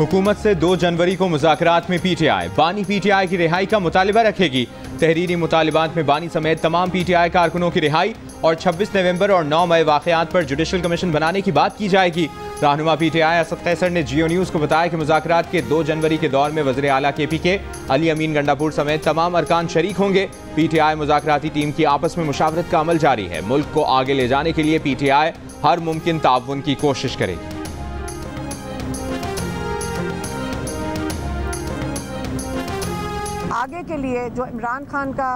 हुकूमत से 2 जनवरी को मुज़ाकरात में पीटीआई। बानी पीटीआई की रिहाई का मुतालिबा रखेगी। तहरीरी मुतालिबात में बानी समेत तमाम पीटीआई कारकुनों की रिहाई और 26 नवंबर और 9 मई वाक़यात पर जुडिशल कमीशन बनाने की बात की जाएगी। रहनुमा पीटीआई असद कैसर ने जियो न्यूज़ को बताया कि मुज़ाकरात के 2 जनवरी के दौर में वज़ीर आला KPK अली अमीन गंडापुर समेत तमाम अरकान शरीक होंगे। पीटीआई मुज़ाकराती टीम की आपस में मुशावरत का अमल जारी है। मुल्क को आगे ले जाने के लिए पीटीआई हर मुमकिन ताउन की कोशिश करेगी। आगे के लिए जो इमरान खान का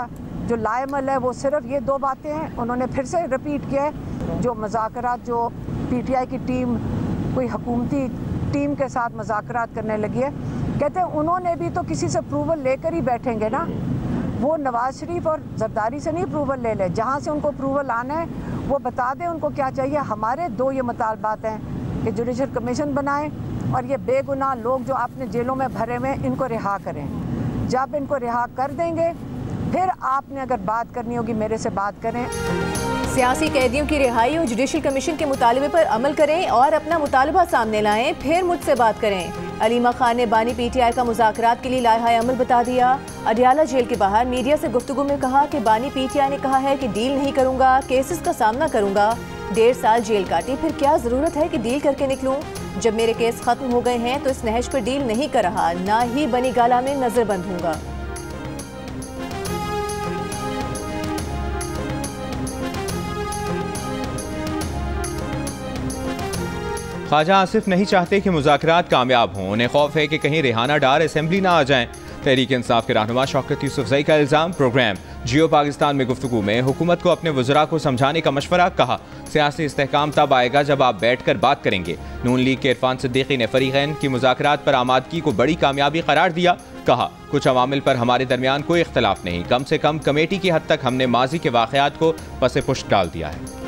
जो लाएमल है वो सिर्फ ये 2 बातें हैं। उन्होंने फिर से रिपीट किया है जो मुज़ाकरात जो पीटीआई की टीम कोई हुकूमती टीम के साथ मुज़ाकरात करने लगी है, कहते हैं उन्होंने भी तो किसी से अप्रूवल लेकर ही बैठेंगे ना। वो नवाज शरीफ और जरदारी से नहीं अप्रूवल ले ले, जहाँ से उनको अप्रूवल आना है वो बता दें उनको क्या चाहिए। हमारे 2 ये मुतालबात हैं कि जुडिशल कमीशन बनाएं और ये बेगुनाह लोग जो आपने जेलों में भरे हुए इनको रिहा करें। जब इनको रिहा कर देंगे फिर आपने अगर बात करनी होगी मेरे से बात करें। सियासी कैदियों की रिहाई और जुडिशल कमीशन के मुतालबे पर अमल करें और अपना मुतालबा सामने लाएं, फिर मुझसे बात करें। अलीमा खान ने बानी पीटीआई का मुज़ाकरात के लिए लाहा अमल बता दिया। अडियाला जेल के बाहर मीडिया से गुफ्तगू में कहा कि बानी पीटीआई ने कहा है कि डील नहीं करूंगा, केसेस का सामना करूंगा। 1.5 साल जेल काटी, फिर क्या जरूरत है कि डील करके निकलूं? जब मेरे केस खत्म हो गए हैं तो इस नहज पर डील नहीं कर रहा, ना ही बनी गाला में नजरबंद होगा। ख्वाजा आसिफ नहीं चाहते कि मुज़ाकरात कामयाब हों। उन्हें खौफ है कि कहीं रेहाना डार असेंबली ना आ जाएं। तहरीक इंसाफ के रहनुमा शौकत यूसुफजई का इल्ज़ाम। प्रोग्राम जियो पाकिस्तान में गुफ्तगू में हुकूमत को अपने वज़रा को समझाने का मशवरा। कहा सियासी इस्तेहकाम तब आएगा जब आप बैठ कर बात करेंगे। नून लीग के इरफान सिद्दीकी ने फरीक़ैन की मुज़ाकरात पर आमादगी को बड़ी कामयाबी करार दिया। कहा कुछ अवामिल पर हमारे दरमियान कोई इख्तलाफ नहीं, कम से कम कमेटी की हद तक हमने माजी के वाक़यात को पसे पुश्त डाल दिया है।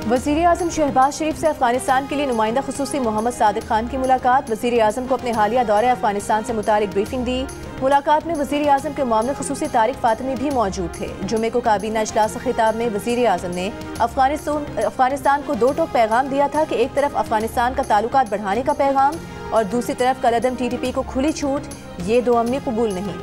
वज़ीर आज़म शहबाज शरीफ से अफगानिस्तान के लिए नुमाइंदा खुसूसी मोहम्मद सादिक खान की मुलाकात। वज़ीर आज़म को अपने हालिया दौरे अफगानिस्तान से मुतालिक ब्रीफिंग दी। मुलाकात में वज़ीर आज़म के मामले खुसूसी तारिक फातिमी भी मौजूद थे। जुमे को काबीना इजलास खिताब में वज़ीर आज़म ने अफगानिस्तान को 2 टोक पैगाम दिया था कि एक तरफ अफगानिस्तान का ताल्लुकात बढ़ाने का पैगाम और दूसरी तरफ कलअदम TTP को खुली छूट। ये 2 अमली कबूल नहीं।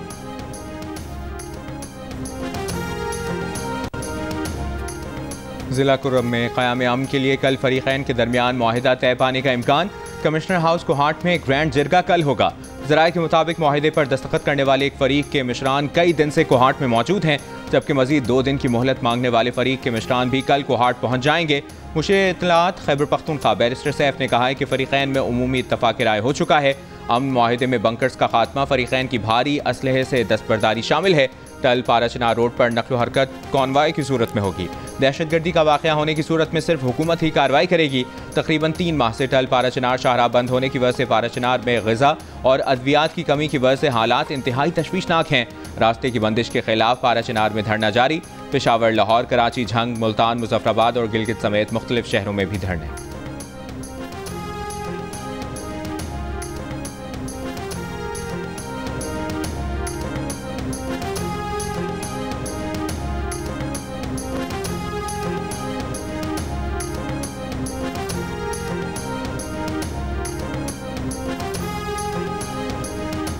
जिला कुर्रम में क़याम अमन के लिए कल फरीक़ैन के दरमियान मुआहिदा तय पाने का इम्कान। कमिश्नर हाउस कोहाट में ग्रैंड जिरगा कल होगा। ज़राए के मुताबिक मुआहिदे पर दस्तखत करने वाले एक फ़रीक के मिशरान कई दिन से कोहाट में मौजूद हैं, जबकि मज़ीद 2 दिन की मोहलत मांगने वाले फ़रीक के मिशरान भी कल कोहाट पहुँच जाएंगे। मुशीर इत्तलात खैबर पख्तूनख्वा बैरिस्टर सैफ ने कहा है कि फरीक़ैन में उमूमी इत्तफ़ाक़ राय हो चुका है। अमन मुआहिदे में बंकर्स का खात्मा, फरीक़ैन की भारी असलहे से दस्तबरदारी शामिल है। टल पाराचनार रोड पर नक्ल हरकत कॉन्वाय की सूरत में होगी। दहशतगर्दी का वाक़या होने की सूरत में सिर्फ हुकूमत ही कार्रवाई करेगी। तकरीबन 3 माह से टल पाराचनार शाहराह बंद होने की वजह से पाराचनार में ग़िज़ा और अद्वियात की कमी की वजह से हालात इंतहाई तशवीशनाक हैं। रास्ते की बंदिश के खिलाफ पाराचनार में धरना जारी। पेशावर, लाहौर, कराची, झंग, मुल्तान, मुजफ्फराबाद और गिलगित समेत मुख्तलिफ शहरों में भी धरने।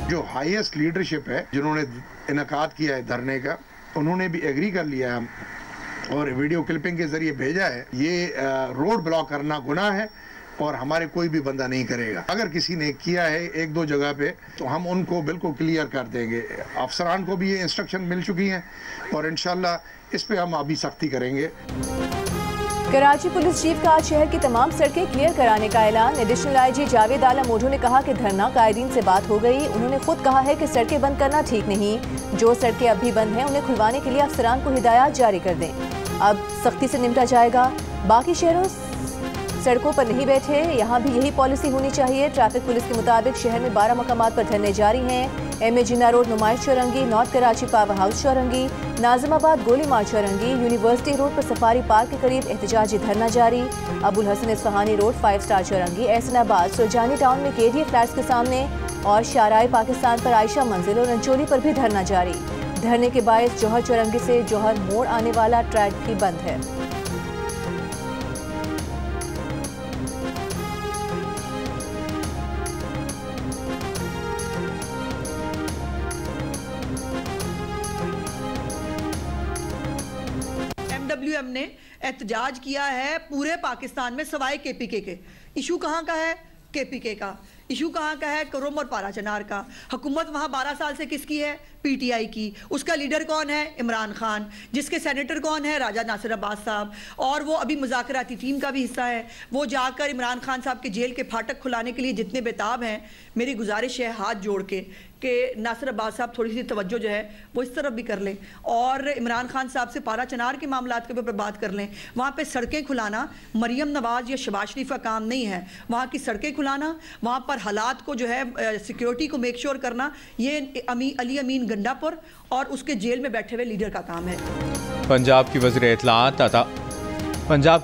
जो हाईएस्ट लीडरशिप है जिन्होंने इनकाद किया है धरने का, उन्होंने भी एग्री कर लिया है और वीडियो क्लिपिंग के जरिए भेजा है। ये रोड ब्लॉक करना गुनाह है और हमारे कोई भी बंदा नहीं करेगा। अगर किसी ने किया है 1-2 जगह पे तो हम उनको बिल्कुल क्लियर कर देंगे। अफसरान को भी ये इंस्ट्रक्शन मिल चुकी हैं और इंशाल्लाह इस पे हम अभी सख्ती करेंगे। कराची पुलिस चीफ का आज शहर की तमाम सड़कें क्लियर कराने का ऐलान। एडिशनल IG जावेद आलम मोढू ने कहा कि धरना कायदीन से बात हो गई। उन्होंने खुद कहा है कि सड़कें बंद करना ठीक नहीं, जो सड़कें अभी बंद हैं उन्हें खुलवाने के लिए अफसरान को हिदायत जारी कर दें। अब सख्ती से निपटा जाएगा। बाकी शहरों सड़कों पर नहीं बैठे, यहाँ भी यही पॉलिसी होनी चाहिए। ट्रैफिक पुलिस के मुताबिक शहर में 12 मकामात पर धरने जारी हैं। MA Jinnah road Numaish Chowrangi, north Karachi power house Chowrangi, Nazimabad Goli Mar Chowrangi, university road पर सफारी पार्क के करीब एहतजाजी धरना जारी। Abul Hasan Isphani road 5 star Chowrangi, Ahsanabad Surjani town में KDA फ्लैट्स के सामने और शाराए पाकिस्तान पर आयशा मंजिल और रंचोली पर भी धरना जारी। धरने के बायस जौहर चौरंगी से जौहर मोड़ आने वाला ट्रैक भी बंद है। MWM ने एहतजाज किया है पूरे पाकिस्तान में सवाए KPK के। इशू कहाँ का है? KPK का। इशू कहाँ का है? कुर्रम और पाराचनार का। हुकूमत वहाँ 12 साल से किसकी है? PTI की। उसका लीडर कौन है? इमरान खान। जिसके सेनेटर कौन है? राजा नासिर अब्बास साहब। और वो अभी मुज़ाकराती टीम का भी हिस्सा है। वो जाकर इमरान खान साहब के जेल के फाटक खुलाने के लिए जितने बेताब हैं, मेरी गुजारिश है हाथ जोड़ के कि नासिर अब्बास साहब थोड़ी सी तवज्जो जो है वो इस तरफ भी कर लें और इमरान खान साहब से पारा चनार के मामलात के ऊपर बात कर लें। वहाँ पे सड़कें खुलाना मरियम नवाज या शहबाज शरीफ का काम नहीं है। वहाँ की सड़कें खुलाना, वहाँ पर हालात को जो है सिक्योरिटी को मेक श्योर करना, ये अली अमीन गंडापुर और उसके जेल में बैठे हुए लीडर का काम है। पंजाब की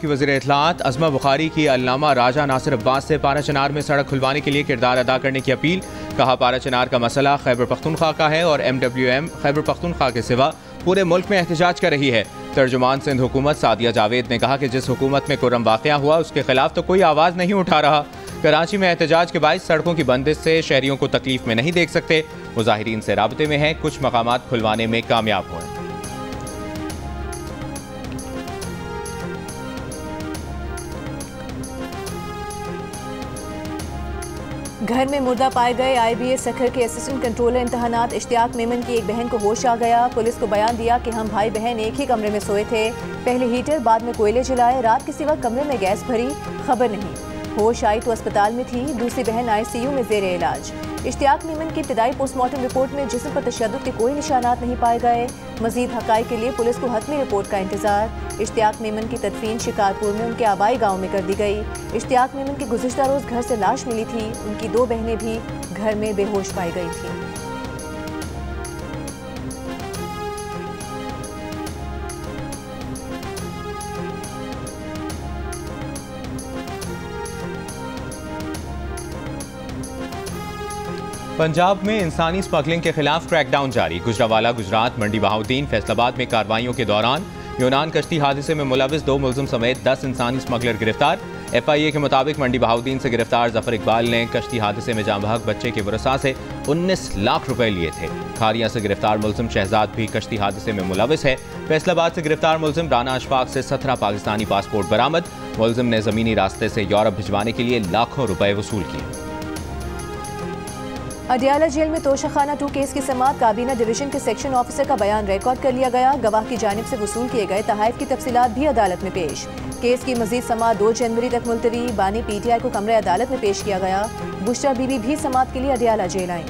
वज़ीर इत्तलात अज़मा बुखारी की अल्लामा राजा नासिर अब्बास से पारा चनार में सड़क खुलवाने के लिए किरदार अदा करने की अपील। कहा, पारा चनार का मसला खैबर पख्तूनख्वा का है और MWM खैबर पख्तूनख्वा के सिवा पूरे मुल्क में एहतजाज कर रही है। तर्जुमान सिंध हुकूमत सादिया जावेद ने कहा कि जिस हुकूमत में कुर्रम वाक़या हुआ उसके खिलाफ तो कोई आवाज़ नहीं उठा रहा। कराची में एहतजाज के बायस सड़कों की बंदिश से शहरियों को तकलीफ में नहीं देख सकते। मुजाहिरीन से राबते में हैं, कुछ मकामात खुलवाने में कामयाब हुए। घर में मुर्दा पाए गए IBA सखर के असिस्टेंट कंट्रोलर इम्तहानात इश्तियाक मेमन की एक बहन को होश आ गया। पुलिस को बयान दिया कि हम भाई बहन एक ही कमरे में सोए थे, पहले हीटर बाद में कोयले जलाए, रात किसी वक्त कमरे में गैस भरी, खबर नहीं। होश आई तो अस्पताल में थी, दूसरी बहन ICU में जेर इलाज। इश्तियाक मेमन की इब्तिदाई पोस्टमार्टम रिपोर्ट में जिस्म पर तशद्दुद के कोई निशानात नहीं पाए गए। मजीद हक़ाइक़ के लिए पुलिस को हतमी रिपोर्ट का इंतजार। इश्तियाक मेमन की तदफीन शिकारपुर में उनके आबाई गाँव में कर दी गई। इश्तियाक मेमन की गुज़िश्ता रोज़ घर से लाश मिली थी। उनकी 2 बहनें भी घर में बेहोश पाई गई थी। पंजाब में इंसानी स्मगलिंग के खिलाफ क्रैकडाउन जारी। गुजरावाला, गुजरात, मंडी बहाउद्दीन, फैसलाबाद में कार्रवाइयों के दौरान यूनान कश्ती हादसे में मुलविस 2 मुलजिम समेत 10 इंसानी स्मगलर गिरफ्तार। FIA के मुताबिक मंडी बहाउद्दीन से गिरफ्तार जफर इकबाल ने कश्ती हादसे में जाँ बहक बच्चे के वरसा से 19 लाख रुपए लिए थे। खारिया से गिरफ्तार मुलजिम शहजाद भी कश्ती हादसे में मुलविस है। फैसलाबाद से गिरफ्तार मुलजिम राना अशफाक से 17 पाकिस्तानी पासपोर्ट बरामद। मुलजिम ने जमीनी रास्ते से यूरोप भिजवाने के लिए लाखों रुपए वसूल किए। अडियाला जेल में तोशाखाना 2 केस की समाअत काबीना डिवीजन के सेक्शन ऑफिसर का बयान रिकॉर्ड कर लिया गया। गवाह की जानिब से वसूल किए गए तहाइफ की तफसीलात भी अदालत में पेश। केस की मजीद समाअत 2 जनवरी तक मुलतवी। बानी PTI को कमरे अदालत में पेश किया गया। बुशरा बीबी भी समाअत के लिए अडियाला जेल आई।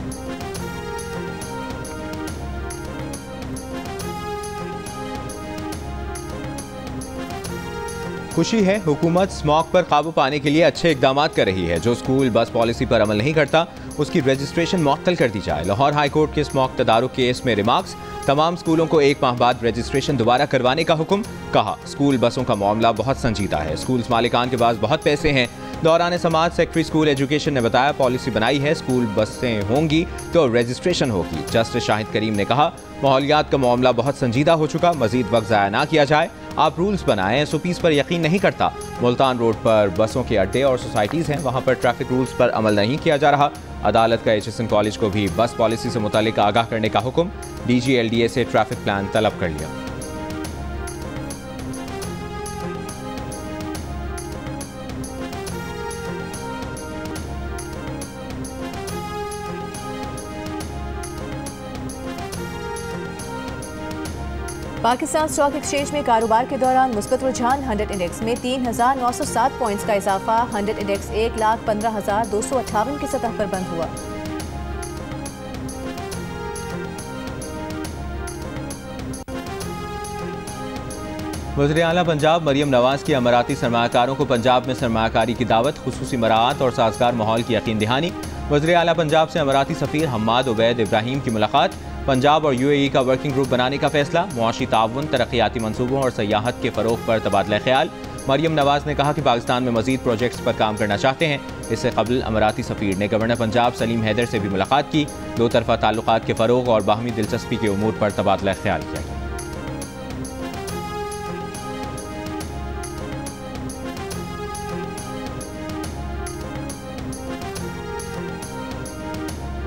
खुशी है, हुकूमत स्मॉग पर काबू पाने के लिए अच्छे इकदाम कर रही है। जो स्कूल बस पॉलिसी पर अमल नहीं करता उसकी रजिस्ट्रेशन मुअत्तल कर दी जाए। लाहौर हाई कोर्ट के स्मॉग तदारुक केस में रिमार्क्स। तमाम स्कूलों को 1 माह बाद रजिस्ट्रेशन दोबारा करवाने का हुक्म। कहा, स्कूल बसों का मामला बहुत संजीदा है, स्कूल मालिकान के पास बहुत पैसे हैं। दौरान समाज सेक्रेटरी स्कूल एजुकेशन ने बताया, पॉलिसी बनाई है, स्कूल बसें होंगी तो रजिस्ट्रेशन होगी। जस्टिस शाहिद करीम ने कहा, माहौलियात का मामला बहुत संजीदा हो चुका, मजीद वक्त ज़ाया ना किया जाए। आप रूल्स बनाएं, SOPs पर यकीन नहीं करता। मुल्तान रोड पर बसों के अड्डे और सोसाइटीज़ हैं, वहाँ पर ट्रैफिक रूल्स पर अमल नहीं किया जा रहा। अदालत का HSN कॉलेज को भी बस पॉलिसी से मुतालिक आगाह करने का हुक्म। DG LDA से ट्रैफिक प्लान तलब कर लिया। पाकिस्तान स्टॉक एक्सचेंज में कारोबार के दौरान मुस्बत रुझान। 100 इंडेक्स में 3,907 पॉइंट्स का इजाफा। 100 इंडेक्स 1,15,258 की सतह पर बंद हुआ। वज़ीर आला पंजाब मरियम नवाज की अमराती सरमाकारों को पंजाब में सरमाकारी की दावत, खुसूसी मराआत और साजगार माहौल की यकीन दहानी। वज़ीर आला पंजाब से अमराती सफ़ीर हम्माद उबैद इब्राहिम की मुलाकात। पंजाब और UAE का वर्किंग ग्रुप बनाने का फैसला। मुआशी ताउन, तरक्याती मनसूबों और सयाहत के फ़रोग़ पर तबादला ख्याल। मरियम नवाज ने कहा कि पाकिस्तान में मजीद प्रोजेक्ट्स पर काम करना चाहते हैं। इससे कबल अमराती सफीर ने गवर्नर पंजाब सलीम हैदर से भी मुलाकात की। दो तरफा ताल्लुकात के फ़रोग और बाहमी दिलचस्पी के उमूर पर तबादला ख्याल किया गया।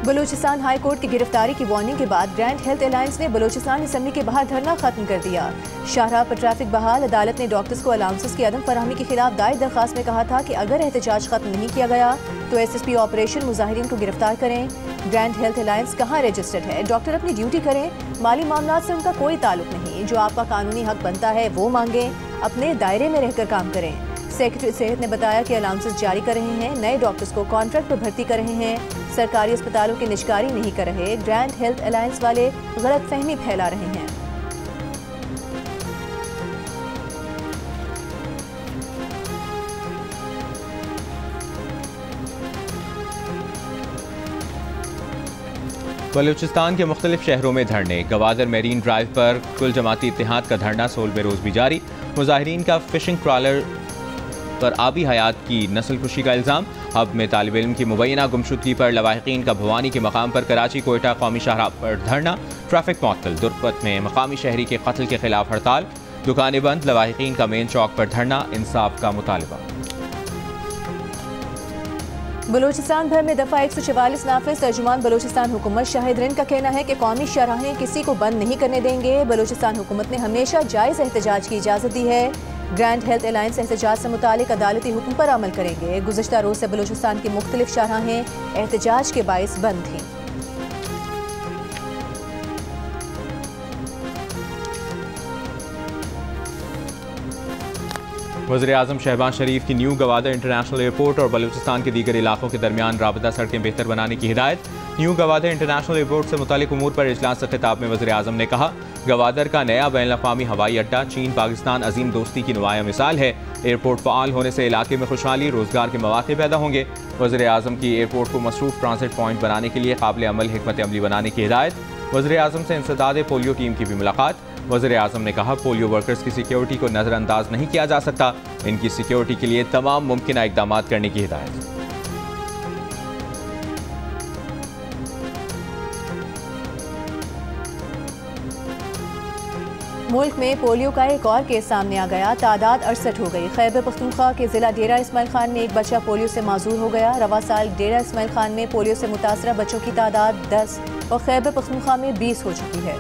बलूचिस्तान हाई कोर्ट की गिरफ्तारी की वार्निंग के बाद ग्रैंड हेल्थ अलायंस ने बलूचिस्तान असम्बली के बाहर धरना खत्म कर दिया। शाहराह पर ट्रैफिक बहाल। अदालत ने डॉक्टर्स को अलाउंसेस की अदम फराहमी के खिलाफ दायर दरखास्त में कहा था कि अगर एहतजाज खत्म नहीं किया गया तो SSP ऑपरेशन मुजाहिरीन को गिरफ्तार करें। ग्रैंड हेल्थ अलायंस कहाँ रजिस्टर्ड है? डॉक्टर अपनी ड्यूटी करें, माली मामला से उनका कोई ताल्लुक नहीं। जो आपका कानूनी हक बनता है वो मांगें, अपने दायरे में रहकर काम करें। सेक्रेटरी सेहत ने बताया कि अलाउंसेस जारी कर रहे हैं, नए डॉक्टर्स को कॉन्ट्रैक्ट पर भर्ती कर रहे हैं, सरकारी अस्पतालों की निजकारी नहीं कर रहे। ग्रैंड हेल्थ अलायंस वाले गलत फहमी फैला रहे हैं। बलूचिस्तान के मुख्तलिफ शहरों में धरने। गवादर मेरीन ड्राइव पर कुल जमाती इत्तेहाद का धरना 16वें रोज भी जारी। मुजाहिरीन का फिशिंग ट्रॉलर पर आबी हयात की नस्ल कुशी का इल्ज़ाम। हब में तालिब इल्म की मुबैना गुमशुदगी पर लवाहिकीन का भवानी के मकाम पर कराची कोयटा कौमी शाहराह पर धरना। ट्रैफिक मुअत्तल। दुर्पत में मकामी शहरी के कत्ल के खिलाफ हड़ताल। दुकानें बंद। लवाहिकीन का मेन चौक पर धरना। इंसाफ का मुतालबा। बलूचिस्तान भर में दफा 144 नाफिज। तर्जुमान बलूचिस्तान हुकूमत शाहिद रिन का कहना है कि कौमी शाहराहें किसी को बंद नहीं करने देंगे। बलूचिस्तान हुकूमत ने हमेशा जायज़ एहतजाज की इजाज़त दी है। ग्रैंड हेल्थ अलायंस एहतजाज से मुतालिक अदालती हुक्म पर अमल करेंगे। गुज़श्ता रोज से बलूचिस्तान की मुख्तलिफ शाहराहें एहतजाज के बाइस बंद थीं। वज़ीर-ए-आज़म शहबाज शरीफ की न्यू गवादर इंटरनेशनल एयरपोर्ट और बलूचिस्तान के दीगर इलाकों के दरमियान राबता सड़कें बेहतर बनाने की हिदायत। न्यू गवादर इंटरनेशनल एयरपोर्ट से मुतालिक उमूर पर इजलास से खिताब में वज़ीर-ए-आज़म ने कहा, गवादर का नया बैनुल-अक़वामी हवाई अड्डा चीन पाकिस्तान अजीम दोस्ती की नुमाया मिसाल है। एयरपोर्ट फ़आल होने से इलाके में खुशहाली, रोजगार के मौके पैदा होंगे। वज़ीर-ए-आज़म की एयरपोर्ट को मसरूफ ट्रांसिट पॉइंट बनाने के लिए काबिल अमल हिकमत अमली बनाने की हिदायत। वज़ीर-ए-आज़म से इंसदाद पोलियो टीम की भी मुलाकात। वज़ीर-ए-आज़म ने कहा, पोलियो वर्कर्स की सिक्योरिटी को नज़रअंदाज नहीं किया जा सकता। इनकी सिक्योरिटी के लिए तमाम मुमकिन इक़दाम करने की हिदायत। मुल्क में पोलियो का एक और केस सामने आ गया। तादाद 68 हो गई। खैबर पख्तूनख्वा के जिला डेरा इस्माइल खान में एक बच्चा पोलियो से माजूर हो गया। रवा साल डेरा इस्माइल खान में पोलियो से मुतासरा बच्चों की तादाद 10 और खैबर पख्तूनख्वा में 20 हो चुकी है।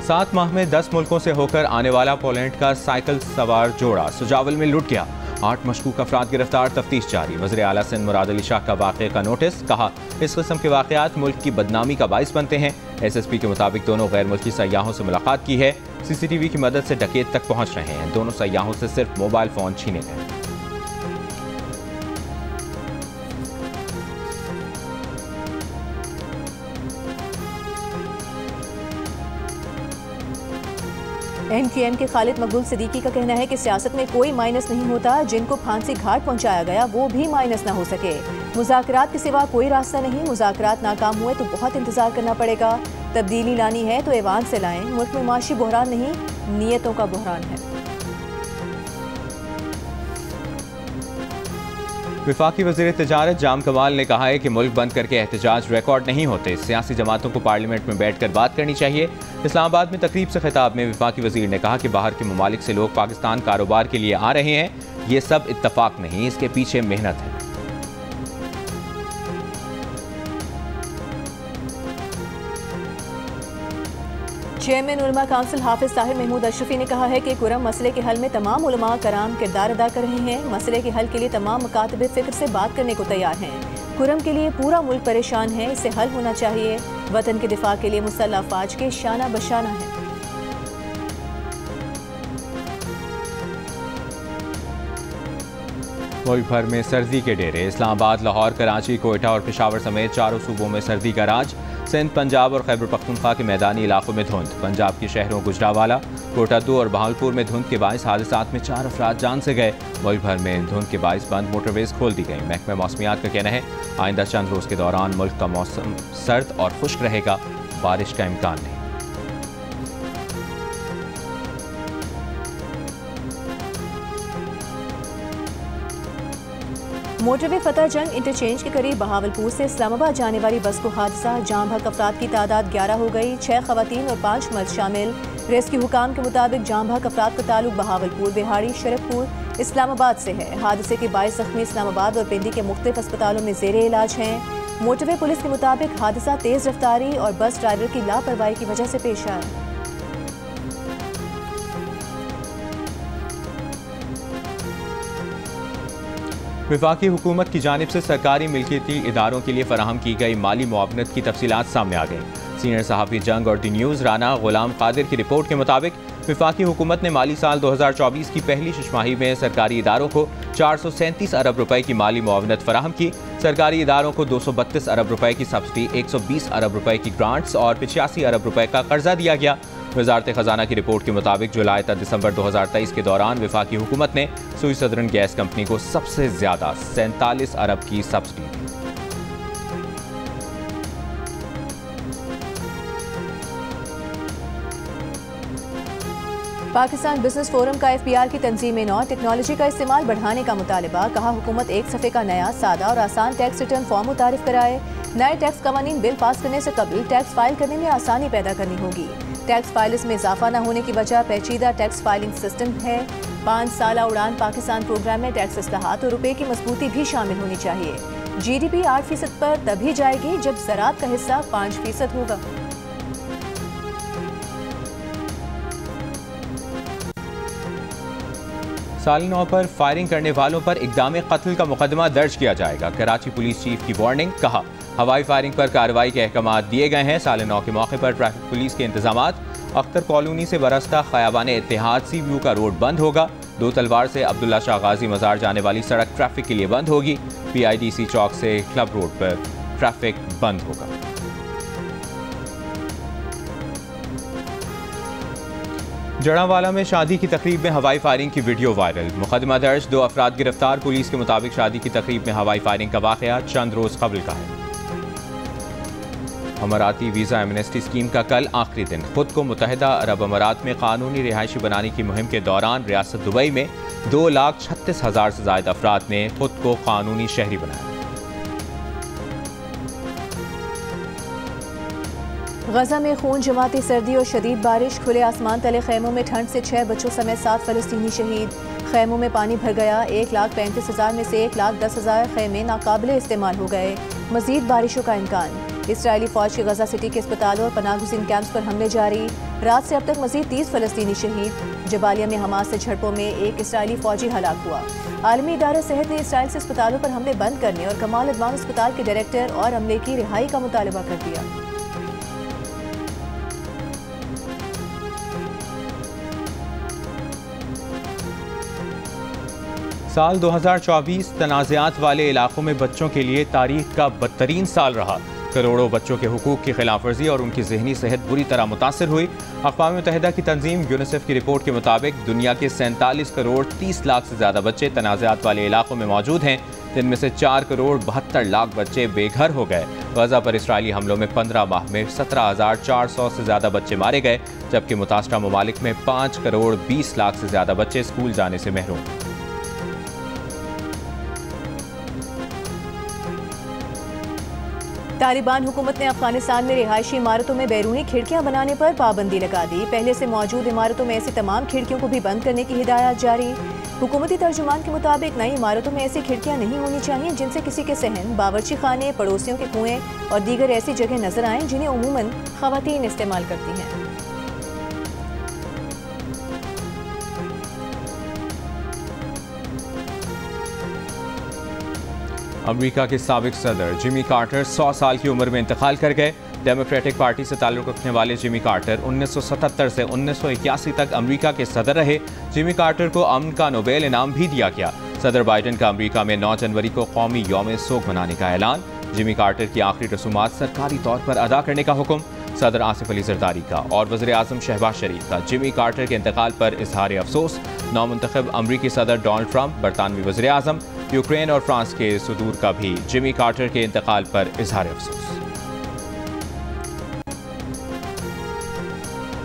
सात माह में 10 मुल्कों से होकर आने वाला पोलैंड का साइकिल सवार जोड़ा सुजावल में लुट गया। 8 मशकूक अफराद गिरफ्तार, तफ्तीश जारी। वज़ीर आला सिंध मुराद अली शाह का वाक़े का नोटिस। कहा, इस किस्म के वाक़यात मुल्क की बदनामी का बाइस बनते हैं। SSP के मुताबिक दोनों गैर मुल्की सयाहों से मुलाकात की है। CCTV की मदद से डकैत तक पहुँच रहे हैं। दोनों सयाहों से सिर्फ मोबाइल फ़ोन छीने गए। MQM के खालिद मकबूल सिद्दीकी का कहना है कि सियासत में कोई माइनस नहीं होता। जिनको फांसी घाट पहुंचाया गया वो भी माइनस ना हो सके। मुज़ाकरात के सिवा कोई रास्ता नहीं। मुज़ाकरात नाकाम हुए तो बहुत इंतजार करना पड़ेगा। तब्दीली लानी है तो ऐवान से लाएं। मुल्क में माशी बहरान नहीं, नीयतों का बहरान है। वफाकी वज़ीर तिजारत जाम कमाल ने कहा है कि मुल्क बंद करके एहतजाज रिकॉर्ड नहीं होते। सियासी जमातों को पार्लियामेंट में बैठकर बात करनी चाहिए। इस्लामाबाद में तकरीब से खिताब में वफाकी वज़ीर ने कहा कि बाहर के ममालिक से लोग पाकिस्तान कारोबार के लिए आ रहे हैं। ये सब इत्तफाक नहीं, इसके पीछे मेहनत है। चेयरमैन उलमा काउंसिल हाफिज ताहिर महमूद अशरफी ने कहा है कि कुरम मसले के हल में तमाम उलमा कराम किरदार अदा कर रहे हैं। मसले के हल के लिए तमाम मुकातबे फिक्र से बात करने को तैयार हैं। कुरम के लिए पूरा मुल्क परेशान है, इससे हल होना चाहिए। वतन के दिफा के लिए मुसल्लह अफवाज के शाना बशाना है। मुल्क भर में सर्दी के डेरे। इस्लामाबाद, लाहौर, कराची, कोयटा और पेशावर समेत चारों सूबों में सर्दी का राज। सिंध, पंजाब और खैबर पख्तूनख्वा के मैदानी इलाकों में धुंध। पंजाब के शहरों गुजरावाला, कोटा 2 और बहावलपुर में धुंध के बाइस हादसात में 4 अफराद जान से गए। मुल्क भर में धुंध के बाइस बंद मोटरवेज खोल दी गई। महकमा मौसमियात का कहना है, आइंदा चंद रोज के दौरान मुल्क का मौसम सर्द और खुश्क रहेगा। बारिश का इम्कान नहीं। मोटरवे फतेह जंग इंटरचेंज के करीब बहावलपुर से इस्लामाबाद जाने वाली बस को हादसा, जाम भग अफराद की तादाद 11 हो गई, 6 खवातीन और 5 मर्द शामिल। रेस्क्यू हुकाम के मुताबिक जाम भग अफराद का ताल्लुक बहावलपुर, बिहाड़ी, शरफपुर, इस्लामाबाद से है। हादसे के 22 जख्मी इस्लामाबाद और पिंडी के मुख्तलिफ अस्पतालों में जेर इलाज हैं। मोटरवे पुलिस के मुताबिक हादसा तेज रफ्तारी और बस ड्राइवर की लापरवाही की वजह से पेश आया। वफाकी हुकूमत की जानिब से सरकारी मिल्कियती इदारों के लिए फराहम की गई माली मुआवनत की तफसीलात सामने आ गई। सीनियर सहाफ़ी जंग और दी न्यूज़ राना गुलाम कादिर की रिपोर्ट के मुताबिक वफाकी हुकूमत ने माली साल 2024 की पहली छमाही में सरकारी इदारों को 437 अरब रुपए की माली मुआवनत फराहम की। सरकारी इदारों को 232 अरब रुपए की सब्सिडी, 120 अरब रुपए की ग्रांट्स और 85 अरब रुपए का कर्जा दिया गया। वजारत खजाना की रिपोर्ट के मुताबिक जुलाई तक दिसंबर 2023 के दौरान वफाकी हुकूमत ने सुई सदरन गैस कंपनी को सबसे ज्यादा 47 अरब की सब्सिडी दी। पाकिस्तान बिजनेस फोरम का FPR की तंजीम में टेक्नोलॉजी का इस्तेमाल बढ़ाने का मुतालबा। कहा हुकूमत एक सफ़े का नया सादा और आसान टैक्स रिटर्न फॉर्म मुतारिफ कराए। नए टैक्स कवानीन बिल पास करने से कबल टैक्स फाइल करने में आसानी पैदा करनी होगी। टैक्स फाइल्स में इजाफा न होने की वजह पेचीदा टैक्स फाइलिंग सिस्टम है। 5 साला उड़ान पाकिस्तान प्रोग्राम में टैक्स इस्लाहात और रुपए की मजबूती भी शामिल होनी चाहिए। GDP 8% पर तभी जाएगी जब ज़राअत का हिस्सा 5% होगा। साल 9 पर फायरिंग करने वालों पर इक़दाम कत्ल का मुकदमा दर्ज किया जाएगा। कराची पुलिस चीफ की वार्निंग। कहा हवाई फायरिंग पर कार्रवाई के अहकाम दिए गए हैं। साल 9 के मौके पर ट्रैफिक पुलिस के इंतजामात। अख्तर कॉलोनी से बरस्ता खयाबान इत्तेहाद सी व्यू का रोड बंद होगा। 2 तलवार से अब्दुल्ला शाह गाजी मज़ार जाने वाली सड़क ट्रैफिक के लिए बंद होगी। PIDC चौक से क्लब रोड पर ट्रैफिक बंद होगा। जड़ावाला में शादी की तकरीब में हवाई फायरिंग की वीडियो वायरल। मुकदमा दर्ज, 2 अफराद गिरफ्तार। पुलिस के मुताबिक शादी की तकरीब में हवाई फायरिंग का वाक़या चंद रोज कबल का है। अमाराती वीज़ा एमनेस्टी स्कीम का कल आखिरी दिन। खुद को मुत्तहिदा अरब अमारात में कानूनी रिहायशी बनाने की मुहिम के दौरान रियासत दुबई में 2,36,000 से ज़ायद अफराद ने खुद को कानूनी शहरी बनाया। गजा में खून जमाती सर्दी और शदीद बारिश। खुले आसमान तले खैमों में ठंड से 6 बच्चों समेत 7 फलस्तीनी शहीद। खैमों में पानी भर गया। 1,35,000 में से 1,10,000 खैमे नाकाबिले इस्तेमाल हो गए। मजीद बारिशों का इम्कान। इसराइली फौज के गजा सिटी के अस्पतालों और पनाहगुज़ीन कैंप्स पर हमले जारी। रात से अब तक मजीद 30 फलस्तीनी शहीद। जबालिया में हमास से झड़पों में एक इसराइली फौजी हलाक हुआ। आलमी इदारा सेहत ने इसराइल से अस्पतालों पर हमले बंद करने और कमाल अदवान अस्पताल के डायरेक्टर और अमले की रिहाई का मुतालबा कर दिया। साल 2024 तनाज़ात वाले इलाकों में बच्चों के लिए तारीख का बदतरीन साल रहा। करोड़ों बच्चों के हुकूक की खिलाफ वर्जी और उनकी ज़हनी सेहत बुरी तरह मुतासर हुई। अक़वाम मुत्तहिदा की तंजीम यूनिसेफ की रिपोर्ट के मुताबिक दुनिया के 47 करोड़ 30 लाख से ज़्यादा बच्चे तनाज़ात वाले इलाकों में मौजूद हैं, जिनमें से 4 करोड़ 72 लाख बच्चे बेघर हो गए। गजा पर इसराइली हमलों में 15 माह में 17,400 से ज़्यादा बच्चे मारे गए, जबकि मुतासरा ममालिक में 5 करोड़ 20 लाख से ज़्यादा बच्चे स्कूल जाने से महरूम। तालिबान हुकूमत ने अफगानिस्तान में रिहायशी इमारतों में बैरूनी खिड़कियां बनाने पर पाबंदी लगा दी। पहले से मौजूद इमारतों में ऐसी तमाम खिड़कियों को भी बंद करने की हिदायत जारी। हुकूमती तर्जुमान के मुताबिक नई इमारतों में ऐसी खिड़कियां नहीं होनी चाहिए जिनसे किसी के सहन, बावर्ची खाने, पड़ोसियों के कुएं और दीगर ऐसी जगह नजर आएं जिन्हें उमूमन खवातीन इस्तेमाल करती हैं। अमेरिका के साबिक सदर जिमी कार्टर 100 साल की उम्र में इंतकाल कर गए। डेमोक्रेटिक पार्टी से ताल्लुक़ रखने वाले जिमी कार्टर 1977 से 1981 तक अमेरिका के सदर रहे। जिमी कार्टर को अमन का नोबेल इनाम भी दिया गया। सदर बाइडन का अमेरिका में 9 जनवरी को कौमी यौम सोग मनाने का ऐलान। जिमी कार्टर की आखिरी रसूमात सरकारी तौर पर अदा करने का हुक्म। सदर आसिफ अली जरदारी का और वज़ीर आज़म शहबाज शरीफ का जिमी कार्टर के इंतकाल पर इजहार अफसोस। नौमुंतखब अमरीकी सदर डोनाल्ड ट्रंप, बरतानवी वज़ीर आज़म, यूक्रेन और फ्रांस के सदूर का भी जिमी कार्टर के इंतकाल पर इजहार अफसोस।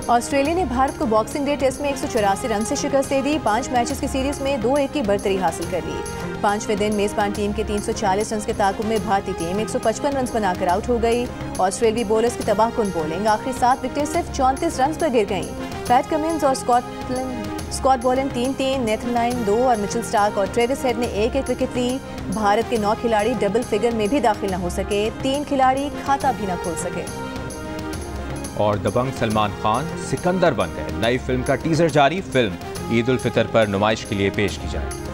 ऑस्ट्रेलिया ने भारत को बॉक्सिंग डे टेस्ट में 184 रन से शिकस्त दे दी। 5 मैचेस की सीरीज में 2-1 की बढ़तरी हासिल कर ली। 5वें दिन मेजबान टीम के 340 रन के ताकुब में भारतीय टीम 155 रन बनाकर आउट हो गई। ऑस्ट्रेलियाई बॉलर्स की तबाहकुन बॉलिंग आखिरी 7 विकेटें सिर्फ 34 रन पर गिर गईं। पैट कमिंस और स्कॉट बोलन 3-3, नेथन लाइन 2 और मिचेल स्टार्क और ट्रेविस हेड ने 1-1 विकेट ली। भारत के 9 खिलाड़ी डबल फिगर में भी दाखिल न हो सके। 3 खिलाड़ी खाता भी न खोल सके। और दबंग सलमान खान सिकंदर बन गए। नई फिल्म का टीजर जारी। फिल्म ईद उल फितर पर नुमाइश के लिए पेश की जाएगी।